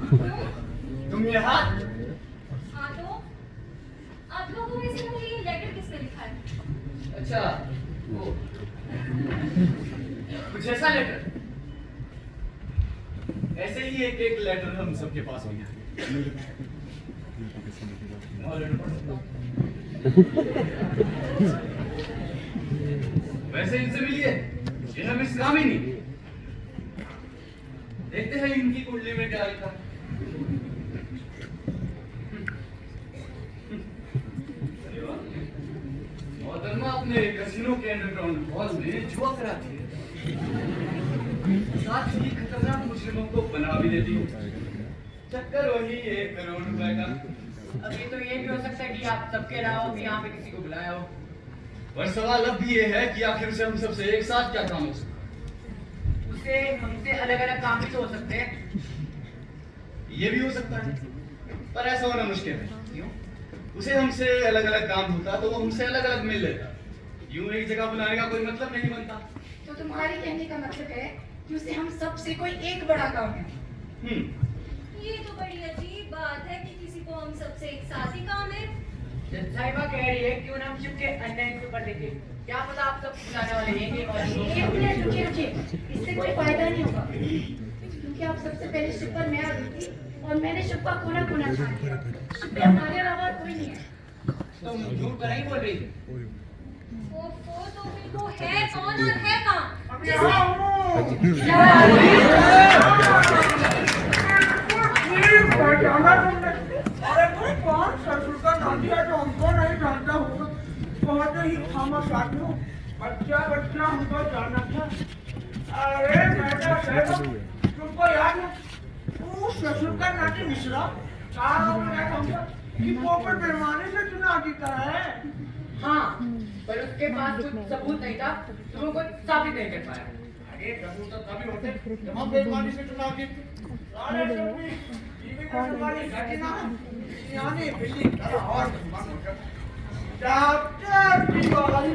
तुम यहाँ? हाँ तो आप लोगों में से मुझे ये लेटर किसने लिखा है? अच्छा, वो कुछ ऐसा लेटर? ऐसे ही एक लेटर हम सबके पास भी है। वैसे इनसे मिलिए, ये हम इस काम ही नहीं। देखते हैं इनकी कुंडली में क्या लिखा। मोहतरमा अपने कैसीनो के अंडरग्राउंड हॉल में जुआ कराती है, साथ ही खतरनाक मुस्लिमों को बना भी देती है। चक्कर वही 1 करोड़ रुपए का। अभी तो ये भी हो सकता है कि आप सबके अलावा भी यहाँ पे किसी को बुलाया हो। पर सवाल अब भी ये है कि आखिर से हम सबसे एक साथ क्या काम हो सकता? उससे हमसे अलग अलग काम भी तो हो सकते हैं। ये भी हो सकता है, पर ऐसा होना मुश्किल है। क्यों? उसे हमसे अलग अलग काम होता तो वो हमसे अलग अलग मिल लेता। यूं एक जगह बुलाने का कोई मतलब नहीं बनता। तो तुम्हारे कहने का मतलब है कि उसे हम सबसे कोई एक बड़ा काम है। ये तो बड़ी अजीब बात है कि किसी को हम सबसे एक साथ ही काम है। साहिबा कह रही है क्यों ना हम शिप के अन्य के ऊपर देखें। क्या पता आप सब बुलाने वाले हैं कि और एक मिनट रुकिए, इससे कोई फायदा नहीं होगा, क्योंकि आप सबसे पहले शिप पर मैं आ गई थी और मैंने शिप का कोना कोना छान दिया। शिप पे हमारे अलावा और कोई नहीं है। तुम झूठ कर ही बोल रही थी। वो तो फिर वो है कौन और है कहाँ? अरे कोई कौन ससुर का नाती है जो हमको नहीं जानता होगा। बहुत ही खामोश आदमी हूँ। बच्चा हमको जानना था। अरे बेटा साहब, तुमको याद है उस ससुर का नाती मिश्रा कहा कि पोपट पैमाने से चुनाव जीता है। हाँ, पर उसके पास कुछ सबूत नहीं था तो वो कुछ साबित नहीं कर पाया। अरे सबूत तो तभी होते जब हम पैमाने से चुनाव जीतते। अरे टीवी का तुम्हारी घटना यानी बिल्ली का और डॉक्टर तिवारी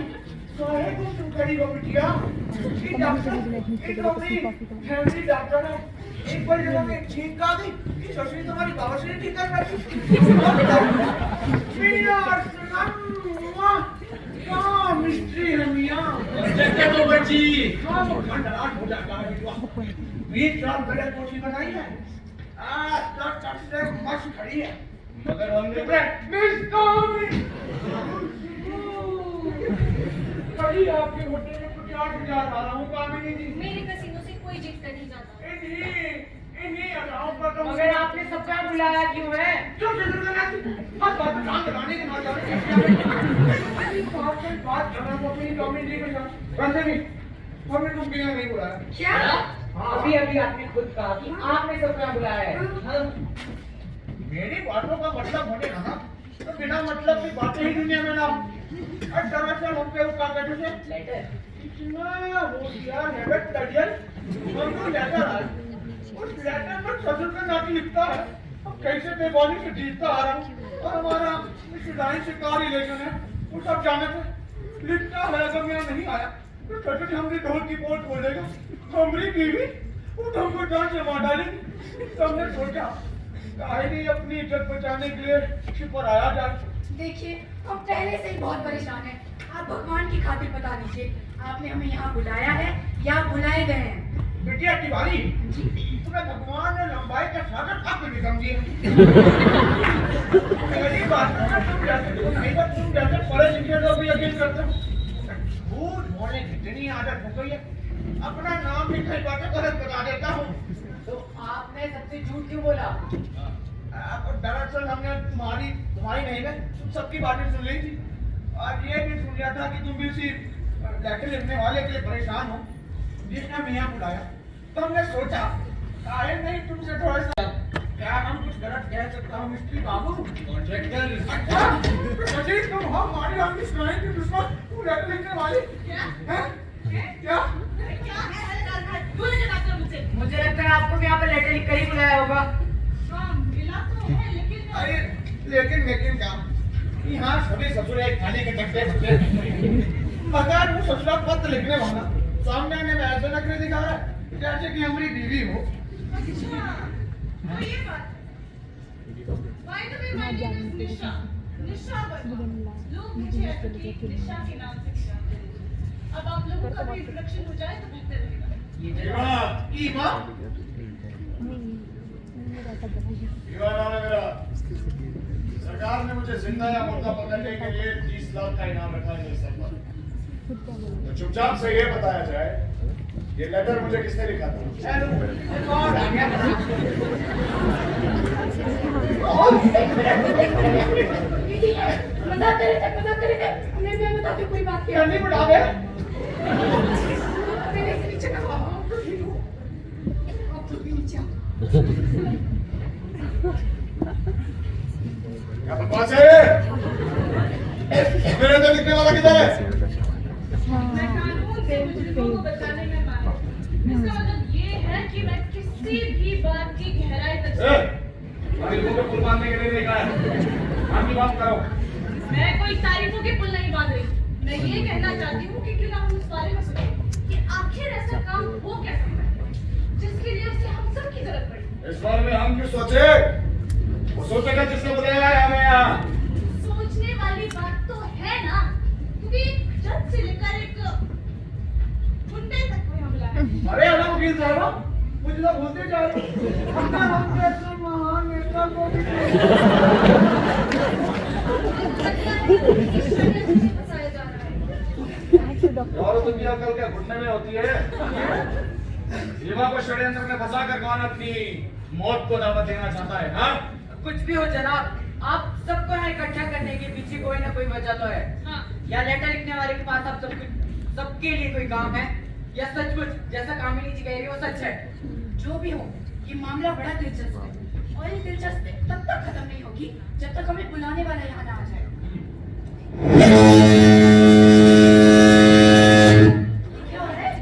सोहे को तुम करी हो बिटिया कि डॉक्टर एक अपनी फैमिली डॉक्टर है। एक बार जब हमें ठीक कहा दी कि ससुरी तुम्हारी बवासीर ठीक कर रही मियां सुना क्या मिस्ट्री है मियां जगह तो बची। हाँ वो खंडराट हो जाता है बिटवा। 20 साल पहले कोठी बनाई है आज तक से मस्त खड़ी है मगर हमने कभी आपके होटल में कुछ 8,000 आ रहा हूँ कामिनी जी। मेरे कसीनों से कोई जितना नहीं जाता। इन्हीं अदाओं पर तो मगर आपने सबका बुलाया क्यों है? क्यों चल रहा है? आप बात काम लगाने के ना जाने बात करना तो अपनी कामिनी जी के साथ वैसे भी हमने तुम नहीं बुलाया। क्या? हाँ, अभी आपने खुद कहा कि आपने सबका बुलाया है। मेरी बातों का मतलब होने लगा तो बिना मतलब की बातें ही दुनिया में ना। और दरअसल हम पे क्या कहते थे लेटर इतना हो गया है तड़ियल हमको लेटर आया। उस लेटर में ससुर का नाम लिखता है अब कैसे बेबानी से जीतता आ रहा हूँ और हमारा इस लाइन से क्या रिलेशन है वो सब जाने थे। लिखता है अगर मैं नहीं आया तो ससुर हमने ढोल की पोल खोलेगा हमारी बीवी वो तो हमको जान से मार डालेगी। तो हमने सोचा नहीं अपनी इज्जत बचाने के लिए शिप पर आया जाए। देखिए हम पहले से ही बहुत परेशान हैं। आप भगवान की खातिर बता दीजिए आपने हमें यहाँ बुलाया है या बुलाए गए हैं? बिटिया तिवारी तुम्हें भगवान ने लंबाई का सागर तक भी समझी मेरी बात तुम जैसे पढ़े लिखे लोग भी यकीन करते हो। झूठ बोलने की इतनी आदत हो गई है अपना नाम भी कई बातें गलत बता देता हूँ। तो आपने सबसे झूठ क्यों बोला? दरअसल हमने तुम्हारी नहीं है तुम सबकी बातें सुन ली थी और ये भी सुन लिया था कि तुम भी इसी लेटर लिखने वाले के लिए परेशान हो जिसने हमें यहाँ बुलाया। तो हमने सोचा काहे नहीं तुमसे थोड़ा सा क्या हम कुछ गलत कह सकता हूँ मिस्त्री बाबू कॉन्ट्रैक्टर। अच्छा सचिन तुम हमारी हम इस क्लाइंट के दुश्मन तू लेटर लिखने वाली क्या मुझे लगता है आपको भी यहाँ पर लेटर लिख कर ही बुलाया होगा। अरे लेकिन क्या यहाँ सभी ससुर एक थाली के टक्के मगर वो ससुरा पत्र लिखने वाला सामने ने ऐसे नखरे दिखा रहा है जैसे कि हमारी बीवी हो। तो ये बात है। By the way, my name is निशा, निशा वर्मा। लोग मुझे एडवोकेट निशा के नाम से भी जानते हैं। अब आप लोगों का भी इंट्रोडक्शन हो जाए तो बेहतर रहेगा। ईमा नाम है मेरा। सरकार ने मुझे जिंदा या मुर्दा पकड़ने के लिए 30 लाख का इनाम रखा है मेरे सर पर। तो चुपचाप से ये बताया जाए, ये लेटर मुझे किसने लिखा था? मजाक कर रहे थे। मैं बताती हूँ कोई बात की। नहीं बढ़ा दे। पहले से नीचे का आप तो भी नीचे आओ। क्या बकवास है? मेरे तो लिखने वाला किधर है? मैं कानून से मुजरिमों को बचाने में माहिर। इसका मतलब ये है कि मैं किसी भी बात की गहराई तक अभी लोगों को बांधने के लिए नहीं कहा है। आप की बात करो। मैं कोई तारीफों के पुल नहीं बांध रही। मैं ये कहना चाहती हूँ कि क्यों ना हम इस बारे में सोचें कि आखिर ऐसा काम हो क्या सकता है जिसके लिए उसे हम सब की जरूरत पड़ी। इस बारे में हम क्यों सोचे? वो सोचेगा जिसने बुलाया है हमें यहाँ। सोचने वाली बात तो है ना, क्योंकि जज से लेकर एक गुंडे तक को यहाँ बुलाया है। अरे अल्लाह वकील साहब, मुझे तो भूलते जा रहे हो। हम जैसे महान नेता को भी फंसाया जा रहा है। और दुनिया कल क्या घुटने में होती है? युवा को षड्यंत्र में फंसाकर कौन अपनी मौत को दावत देना चाहता है? हाँ? कुछ भी हो जनाब, आप सबको यहाँ इकट्ठा करने के पीछे कोई ना कोई वजह तो है। हाँ। या लेटर लिखने वाले के पास आप सबके लिए कोई काम है, या सचमुच जैसा कामिनी जी कह रही है वो सच है। जो भी हो, ये मामला बड़ा दिलचस्प है और ये दिलचस्पी तब तक खत्म नहीं होगी जब तक हमें बुलाने वाला यहाँ ना आ जाए। क्या हो रहा है?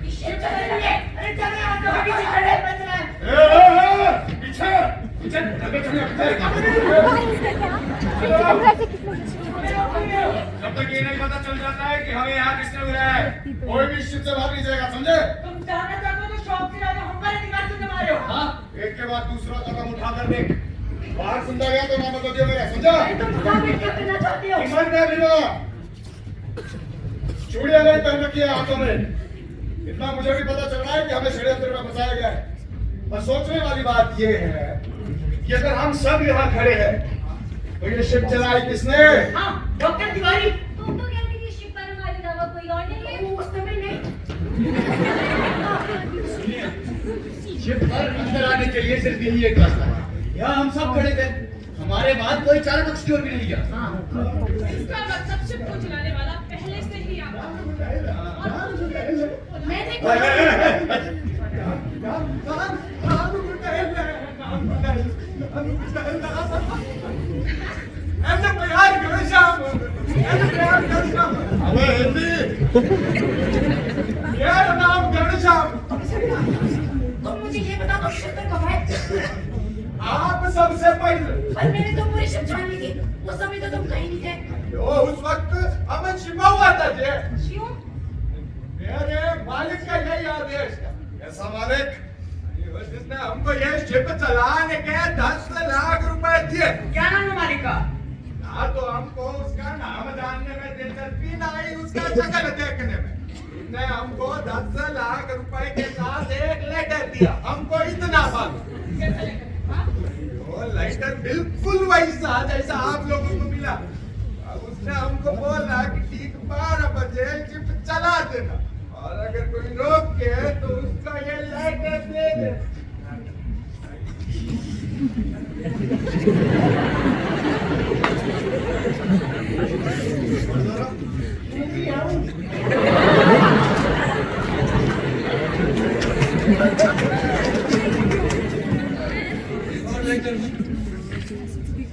इसे चले जाइए। अरे चले आप लोग किसी खड़े बच रहे हैं। पीछे पीछे आगे चलिए, जब तक ये नहीं पता चल जाता है कि हमें यहाँ किसने बुलाया है, कोई भी शिप से बाहर नहीं जाएगा, समझे? तुम जाना चाहते हो तो शौक से जाओ, हम पर अधिकार क्यों जमा रहे हो? हाँ, एक के बाद दूसरा कदम उठा कर देख। बाहर सुनता गया तो नाम बता दिया मेरा, समझा? तुम मुकाबले क्या करना चाहते हो? ईमान का बिना चूड़ियां नहीं पहन रखी है हाथों में। इतना मुझे भी पता चल रहा है कि हमें षड्यंत्र में फंसाया गया है। पर सोचने वाली बात ये है कि अगर हम सब यहाँ खड़े हैं तो ये शिप चलाई किसने? हाँ, डॉक्टर तिवारी। तुम तो कहती थी शिप पर हमारे अलावा कोई और नहीं है। वो उस समय नहीं। शिप पर अंदर आने के लिए सिर्फ यही एक रास्ता है। यहाँ हम सब खड़े थे, हमारे बाद कोई चार पक्ष की ओर भी नहीं गया। इसका मतलब शिप को चलाने वाला पहले से ही आता मैंने तुम मुझे ये बता दो शिप कब है? आप सबसे पहले पर मैंने तो पूरी शिप छान ली थी। उस समय तो तुम कहीं नहीं थे। उस वक्त हमें छिपा हुआ था जे। क्यों? मेरे मालिक का यही आदेश था। ऐसा मालिक जिसने हमको ये शिप चलाने के 10 लाख रुपए दिए। क्या नाम है मालिक का? ना तो हमको उसका नाम जानने में दिलचस्पी, ना ही उसका शक्ल देखने में। उसने हमको 10 लाख रुपए के साथ एक लेटर दिया, हमको इतना मालूम। वो लेटर बिल्कुल वैसा जैसा आप लोगों को मिला। अब उसने हमको बोला कि ठीक 12 बजे शिप चला देना, और अगर कोई रोके तो उसका ये लेटर दे दे।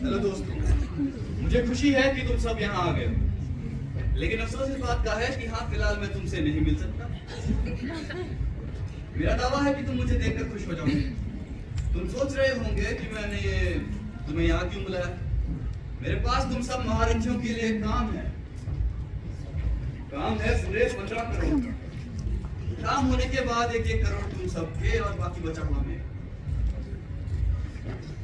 हेलो दोस्तों, मुझे खुशी है कि तुम सब यहाँ आ गए, लेकिन अफसोस इस बात का है कि हाँ फिलहाल मैं तुमसे नहीं मिल सकता। मेरा दावा है कि तुम मुझे देखकर खुश हो जाओगे। तुम सोच रहे होंगे कि मैंने ये तुम्हें यहाँ क्यों बुलाया। मेरे पास तुम सब महारथियों के लिए काम है। काम है सुरेश 15 करोड़ का। काम होने के बाद 1-1 करोड़ तुम सबके और बाकी बचा हुआ मैं।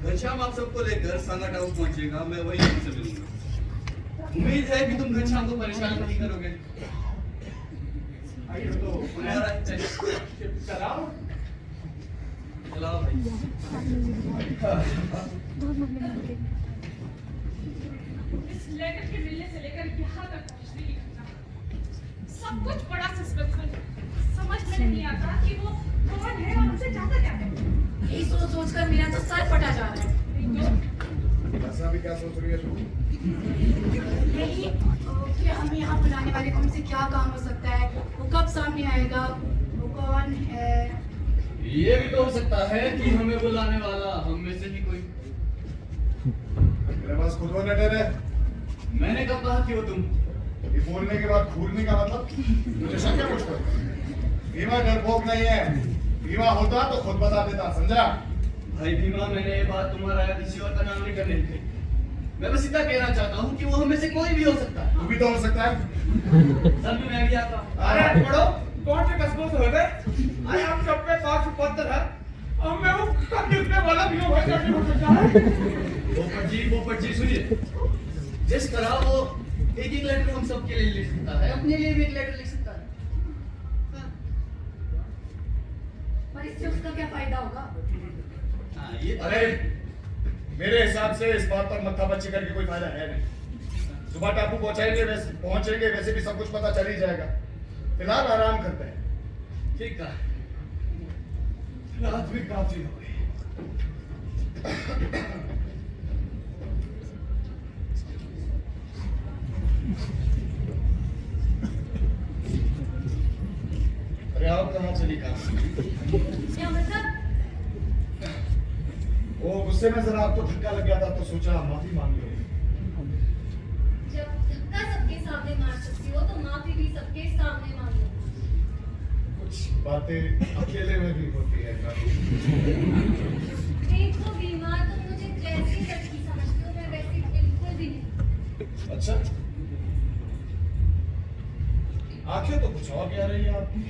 घनश्याम आप सबको लेकर सांगाटाऊ पहुंचेगा, मैं वही तुमसे मिलूंगा। उम्मीद है कि तुम घनश्याम को परेशान नहीं करोगे। आइए तो हमारा चलाओ चलाओ भाई। इस लेटर के मिलने से लेकर यहाँ तक पहुँचने की घटना सब कुछ बड़ा सस्पेंसफुल है। समझ में नहीं आता कि वो कौन है और उसे चाहता क्या है। यही सोच सोच कर मेरा तो सर फटा जा रहा है। ऐसा भी क्या सोच रही है तू? यही कि हमें यहाँ बुलाने वाले को हमसे क्या काम हो सकता है, वो कब सामने आएगा, वो कौन है। ये भी तो हो सकता है कि हमें बुलाने वाला हम में से ही कोई। मेरे पास खुद वो लेटर है। मैंने कब कहा कि वो तुम? ये बोलने के बाद घूरने का मतलब मुझे शक है मुझ पर। भीमा डरपोक नहीं है, भीमा होता तो खुद बता देता, समझा? भाई भीमा, मैंने ये बात तुम्हारा या किसी और का नाम नहीं करने दी। मैं बस इतना कहना चाहता हूँ कि वो हम में से कोई भी हो सकता है। तू भी तो हो सकता है। सब में मैं भी आता हूँ। अरे पढ़ो, कौन से कस्बों से हो गए? अरे हम सब पे 5 पत्थर है। अब मैं वो कब लिखने वाला भी हूँ, वैसा नहीं हो सकता है। पोपट जी सुनिए, जिस तरह वो एक लेटर हम सबके लिए लिख सकता है, अपने लिए भी एक लेटर लिख सकता है। पर इससे उसका क्या फायदा होगा। हाँ, ये अरे मेरे हिसाब से इस बात पर मत्था बच्ची करके कोई फायदा है नहीं। सुबह टापू पहुंचेंगे वैसे भी सब कुछ पता चल ही जाएगा। फिलहाल आराम करते हैं। ठीक है, रात भी काफी हो गई। अरे आप कहाँ चली काम? क्या मतलब? वो गुस्से में जरा आपको धक्का लग गया था तो सोचा माफी मांग लो। जब धक्का सबके सामने मार सकती हो तो माफी भी सबके सामने मांगो। कुछ बातें अकेले में भी होती है। देखो बीमा, तुम मुझे जैसी लड़की समझते हो, मैं वैसी बिल्कुल भी नहीं। अच्छा, आंखें तो कुछ और कह रही है आपकी।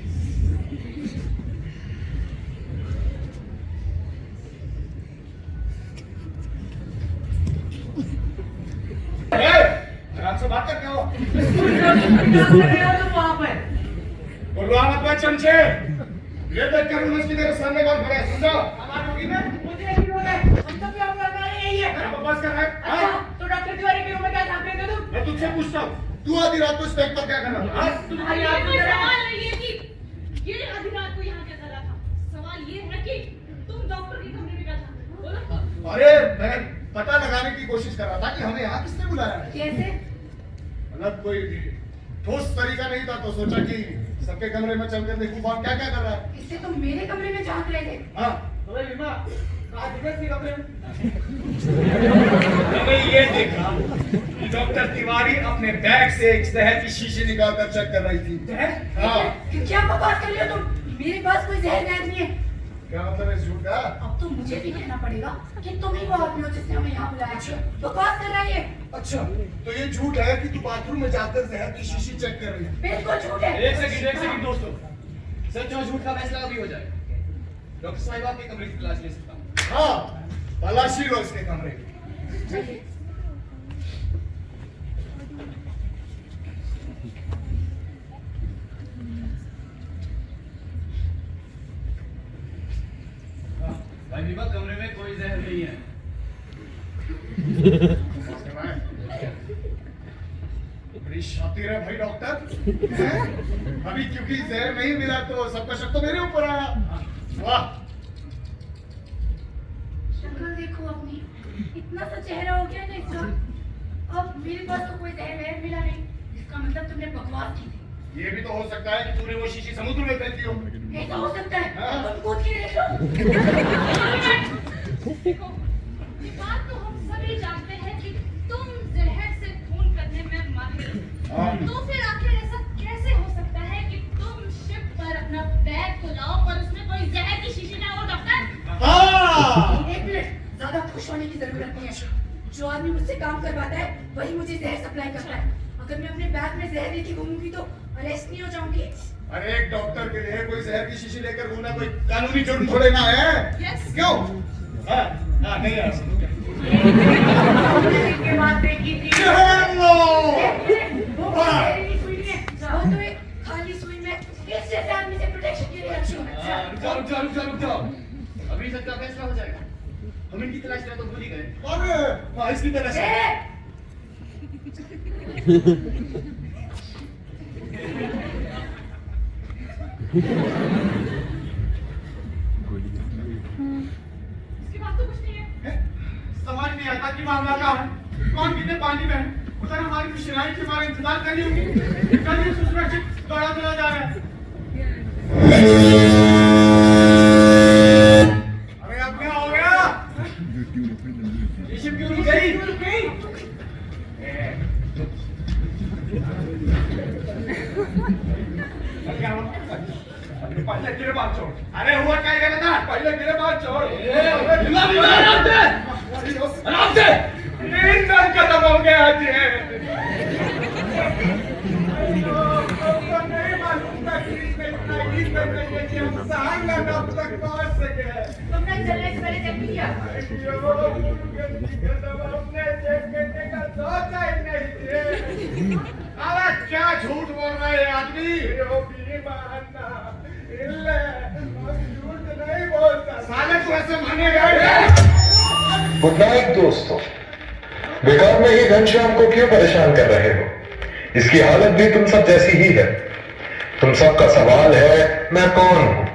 आराम से बात कर, क्या हो? पुलवामा पर चमचे, ये देखकर मस्ती मेरे सामने कौन खड़ा है, समझो? हमारी होगी ना? मुझे भी हो गए, हम सब यहाँ पर हमारे यही है। क्या बकवास कर रहा है? अच्छा, हाँ? तो डॉक्टर तिवारी के रूम में क्या झांक रहे थे तुम? मैं तुझसे पूछता हूँ, तू आधी रात को इस बैग पर क्या कर रहा था? हाँ? तुम्हारी ये आंख कोई में सवाल नहीं है कि ये आधी रात को यहाँ क्या कर रहा था। सवाल ये है कि तुम डॉक्टर के कमरे में क्या था, बोलो। अरे मैं पता लगाने की कोशिश कर रहा था कि हमें यहाँ किसने बुलाया है। कैसे। मतलब कोई ठोस तरीका नहीं था तो सोचा कि सबके कमरे में चलकर देखूं कौन क्या क्या कर रहा है। इससे तो मेरे कमरे में झांक रहे थे। हाँ, अरे रीमा, आज दिवस के कमरे में मैंने ये देखा कि डॉक्टर तिवारी अपने बैग से एक जहर की शीशी निकालकर चेक कर रही थी। हाँ, क्या बकवास कर रहे हो तुम, मेरे पास कोई जहर वहर नहीं है। क्या मतलब है झूठ का? अब तो मुझे भी कहना पड़ेगा कि तुम ही वो आदमी हो जिसने हमें यहाँ बुलाया। बकवास कर रही है। अच्छा, तो ये झूठ है कि तू बाथरूम में जाकर जहर की शीशी चेक कर रही है। बिल्कुल झूठ है। एक सेकंड दोस्तों, सच और झूठ का फैसला अभी हो जाएगा। डॉक्टर साहिब आपके कमरे की तलाश ले सकता हूँ। हाँ, तलाशी लो इसके कमरे की। भाई बीमा, कमरे में कोई जहर नहीं है। बड़ी शातिर है भाई डॉक्टर। हैं? अभी क्योंकि जहर नहीं मिला तो सबका शक तो मेरे ऊपर आया। वाह, शक्ल देखो अपनी, इतना सा चेहरा हो गया ना इसका। अब मेरे पास तो कोई जहर वहर मिला नहीं, इसका मतलब तुमने बकवास की थी। ये भी तो हो सकता है कि तूने वो शीशी समुद्र में फेंक दी हो। ऐसा हो सकता है। हाँ। तुम कूद के देख लो। देखो, ये बात तो हम सभी जानते हैं कि तुम जहर से खून करने में माहिर हो। हाँ। तो फिर आखिर ऐसा कैसे हो सकता है कि तुम शिप पर अपना बैग खुलाओ और उसमें कोई जहर की शीशी ना हो, डॉक्टर? हाँ, एक मिनट, ज्यादा खुश होने की जरूरत नहीं है। जो आदमी मुझसे काम करवाता है वही मुझे जहर सप्लाई करता है। अगर मैं अपने बैग में जहर लेके घूमूंगी तो अरेस्ट नहीं हो जाऊंगी। अरे एक डॉक्टर के लिए कोई जहर की शीशी लेकर घूमना कोई कानूनी जुर्म थोड़े ना है। Yes. क्यों? नहीं यार। के बाद देखी थी हेलो। वो मेरी सुई में, वो तो एक खाली सुई में इस जैसे आदमी से प्रोटेक्शन के लिए रखी हूँ। रुक जाओ। अभी तक का फैसला हो जाएगा। हम इनकी तलाश में तो भूल ही गए। अरे इसकी तलाश इसके बाद तो कुछ नहीं है। समझ नहीं आता कि मामला क्या है। कौन कितने पानी में है। उधर हमारी मिशनाई की हमारा इंतजार कर रही होगी। कल ये सुरक्षित दौड़ा चला जा रहा है। अरे अब क्या हो गया? ये शिप क्यों रुक गई? क्या हुआ? पहले तेरे बात छोड़। अरे हुआ क्या है बता? पहले तेरे बात छोड़। आराम से। इंजन खत्म हो गया आज। नहीं मालूम था कि इंजन नहीं कि हम सांगा नाम तक पहुंच सके। तुमने चलने से पहले चेक किया? अपने चेक करने का सोचा ही नहीं। अरे क्या झूठ बोल रहा है आदमी? झूठ नहीं बोलता। साले तू ऐसे मानेगा? गुड नाइट दोस्तों। बेकार में ही घनश्याम को क्यों परेशान कर रहे हो? इसकी हालत भी तुम सब जैसी ही है। तुम सबका सवाल है मैं कौन हूं?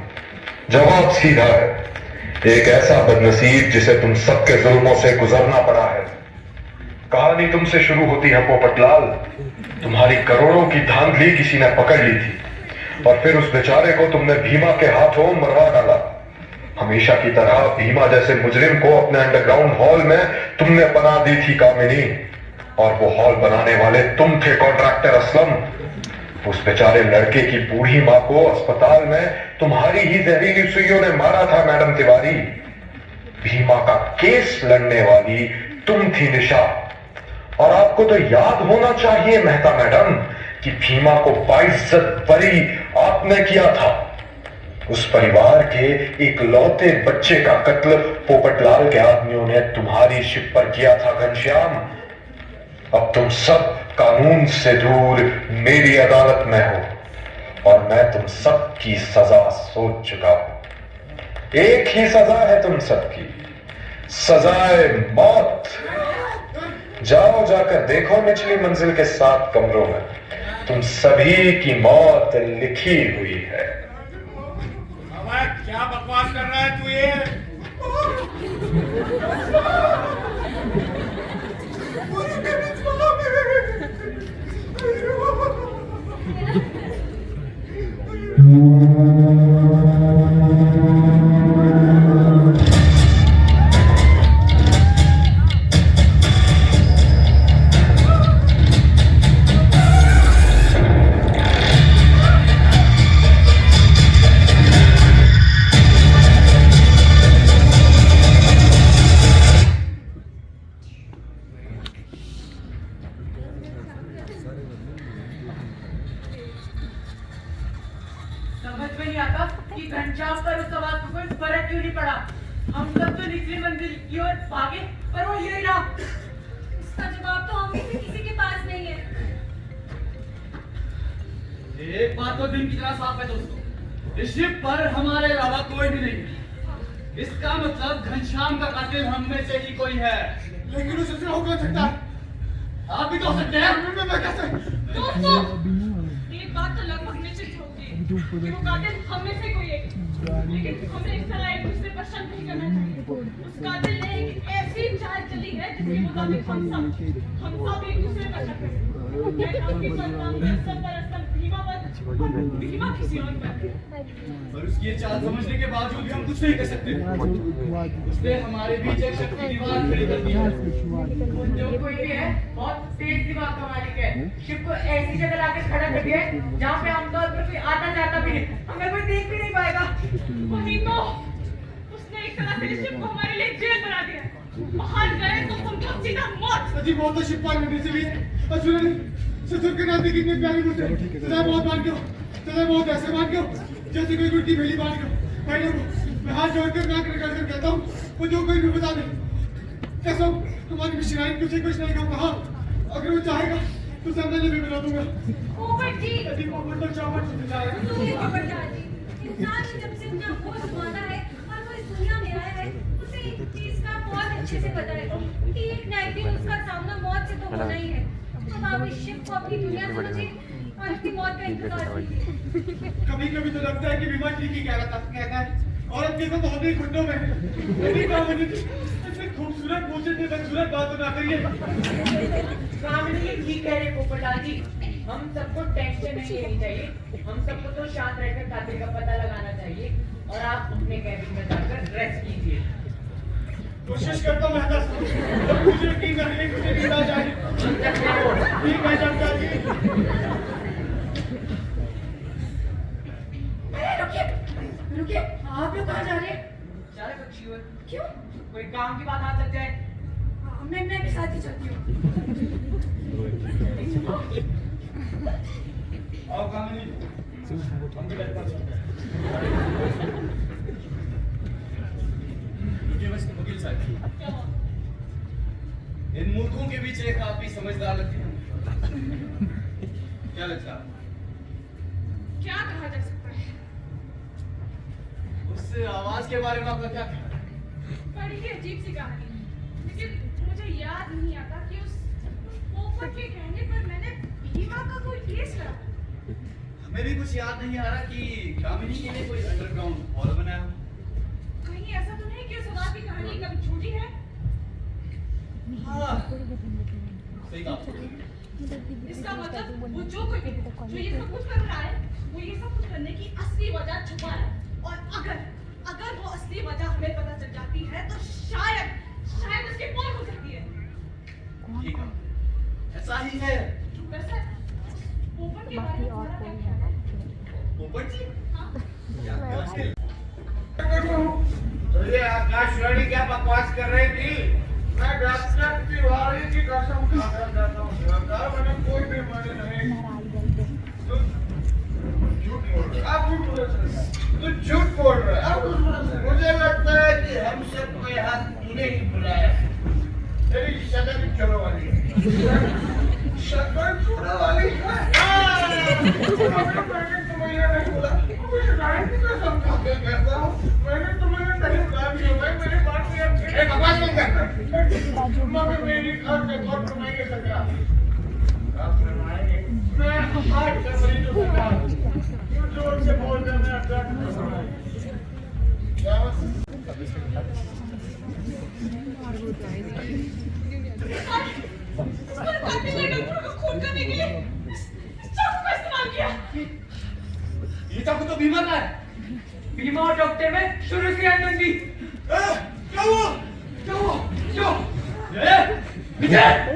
जवाब सीधा है, एक ऐसा बदनसीब जिसे तुम सबके जुल्मों से गुजरना पड़ा है। कहानी तुमसे शुरू होती है पोपटलाल। तुम्हारी करोड़ों की धांधली किसी ने पकड़ ली थी और फिर उस बेचारे को तुमने भीमा के हाथों मरवा डाला। हमेशा की तरह भीमा जैसे मुजरिम को अपने अंडरग्राउंड हॉल में तुमने बना दी थी कामिनी, और वो हॉल बनाने वाले तुम थे कॉन्ट्रैक्टर असलम। उस बेचारे लड़के की बूढ़ी माँ को अस्पताल में तुम्हारी ही जहरीली सुइयों ने मारा था मैडम तिवारी। भीमा का केस लड़ने वाली तुम थी निशा, और आपको तो याद होना चाहिए मेहता मैडम कि भीमा को बाइज्जत बरी आपने किया था। उस परिवार के एक लौते बच्चे का कत्ल पोपटलाल के आदमियों ने तुम्हारी शिप पर किया था घनश्याम। अब तुम सब कानून से दूर मेरी अदालत में हो और मैं तुम सब की सजा सोच चुका हूं। एक ही सजा है तुम सबकी, सजाए मौत। जाओ जाकर देखो निचली मंजिल के 7 कमरों में तुम सभी की मौत लिखी हुई है। क्या बकवास कर रहा है तू ये? समझ में नहीं आता कि घनश्याम पर उस सवाल को कोई फर्क क्यों नहीं पड़ा। हम सब तो निचली मंजिल की ओर भागे पर वो यही रहा। इसका जवाब तो हम में से किसी के पास नहीं है। एक बात तो दिन की तरह साफ है दोस्तों, इस शिप पर हमारे अलावा कोई भी नहीं है। इसका मतलब घनश्याम का कातिल हम में से ही कोई है। लेकिन उसे हो कौन सकता है? आप भी तो हो सकते हैं। मैं कैसे? दोस्तों, एक बात तो लगभग निश्चित होगी कि वो कातिल हम में से कोई एक। लेकिन हमें इस तरह एक दूसरे पर शक नहीं करना चाहिए। उस कातिल ने एक ऐसी चाल चली है जिसके मुताबिक हम सब एक दूसरे पर शक करें। मैं आपकी बदनाम असर पर असर भीमा किसी और पर। पर उसकी ये चाल समझने के बावजूद भी हम कुछ नहीं कर सकते। उसने हमारे बीच एक शक की दीवार खड़ी कर दी है। जो कोई भी है बहुत तेज दिमाग का मालिक है। शिप को ऐसी जगह लाके खड़ा कर दिया है जहाँ पे आमतौर पर कोई आता जाता भी नहीं, हमें कोई देख भी नहीं पाएगा। वही तो, उसने एक तरह से इस शिप को हमारे लिए जेल बना दिया है। बाहर गए तो समझो सीधा मौत। अजी बहुत तो शिप पार करने से भी ससुर के नाते कितने प्यारी मुझसे बहुत मान दो। चले बहुत ऐसे मान के जैसे कोई गुड़ की भेली बांध के। भाई लोगों, मैं हाथ जोड़कर नाक रगड़ कर कहता हूँ, वो जो कोई भी बता दे। कसम, हमारी मिश्राइन तुझे कुछ नहीं कहूँगा। हाँ, अगर वो चाहेगा तो सामने भी बना दूंगा। पोपट जी, यदि पोपट तो चावट से जाएगा। सुनिए पोपटलाल जी, इंसान ने जब से अपना होश संभाला है और वो इस दुनिया में आया है, उसे एक चीज का बहुत अच्छे से पता है कि एक ना एक दिन उसका सामना मौत से तो होना ही है। अब आप इस शिप को अपनी दुनिया समझिए और अपनी मौत का इंतजार कीजिए। कभी कभी तो लगता है कि विमान ठीक ही कहता है। औरत के तो होते ही खुंडों में यदि काम होनी थी, इतनी खूबसूरत मुझे इतनी बदसूरत बात बना करिए। कामिनी ठीक कह रहे पोपटलाल जी, हम सबको टेंशन नहीं लेनी चाहिए। हम सबको तो शांत रहकर कातिल का पता लगाना चाहिए और आप अपने कैबिन में जाकर रेस्ट कीजिए। कोशिश करता हूँ मैं मुझे यकीन नहीं, मुझे नींद आ जाए। ठीक है जनता जी। रुकिए, आप लोग कहाँ जा रहे हैं? जा रहे पक्षी हुए, क्यों? कोई काम की बात आ सकती है। मैं भी साथ ही चलती हूँ। आओ कामिनी, हम भी लगता हैं। रुकिए बस वकील साहब, क्या हुआ? इन मूर्खों के बीच एक आप भी समझदार लगती हैं। क्या लगता है? क्या कहा जा सकता है? उस आवाज के बारे में आपका क्या ख्याल है? बड़ी ही अजीब सी कहानी, लेकिन मुझे याद नहीं आता कि उस पोपट के कहने पर मैंने भीमा का कोई केस करा। हमें भी कुछ याद नहीं आ रहा कि कामिनी के लिए कोई अंडरग्राउंड हॉल बनाया हो। कहीं ऐसा तो नहीं कि उस रात की कहानी कभी झूठी है? हाँ, सही कहा। इसका मतलब वो जो कोई भी जो ये सब कुछ कर रहा है, वो ये सब कुछ करने की असली वजह छुपा है। और अगर वो असली वजह हमें पता चल जाती है तो शायद उसकी मौत हो सकती है। ठीक है, ऐसा ही है। वैसे पोपट के बारे में तुम्हारा क्या ख्याल है? पोपट जी, हाँ? क्या कहते हैं? तो ये आकाशवाणी क्या बकवास कर रही थी? मैं डॉक्टर तिवारी की कसम खाता जाता हूँ। मैंने कोई बीमारी नहीं। झूठ बोल रहा है। आप झूठ बोल रहे हैं। तू झूठ बोल रहा है। मुझे लगता है कि हम सबको यहाँ तूने ही बुलाया। तेरी शक्ल चलो वाली है। शक्ल चूड़ा वाली है। मैंने तुम्हें नहीं बोला। मुझे गाड़ी की कसम खा के कहता हूँ। मैंने तुम्हें नहीं कहा कि मेरी बात नहीं है। एक आवाज नहीं करता। मगर मेरी घर में बहुत कमाएंगे सरकार। आप कमाएंगे। मैं हार्ट का मरीज हूँ सरकार। क्यों जोर से बोल रहे हैं? मैं दर्द कर रहा हूँ। क्या उसने कातिल ने डॉक्टर को खून करने के लिए इस चाकू का इस्तेमाल किया। ये चाकू तो भीमा का है। भीमा और डॉक्टर में शुरू से अनबन थी। क्या हुआ? क्या हुआ? क्यों? विजय!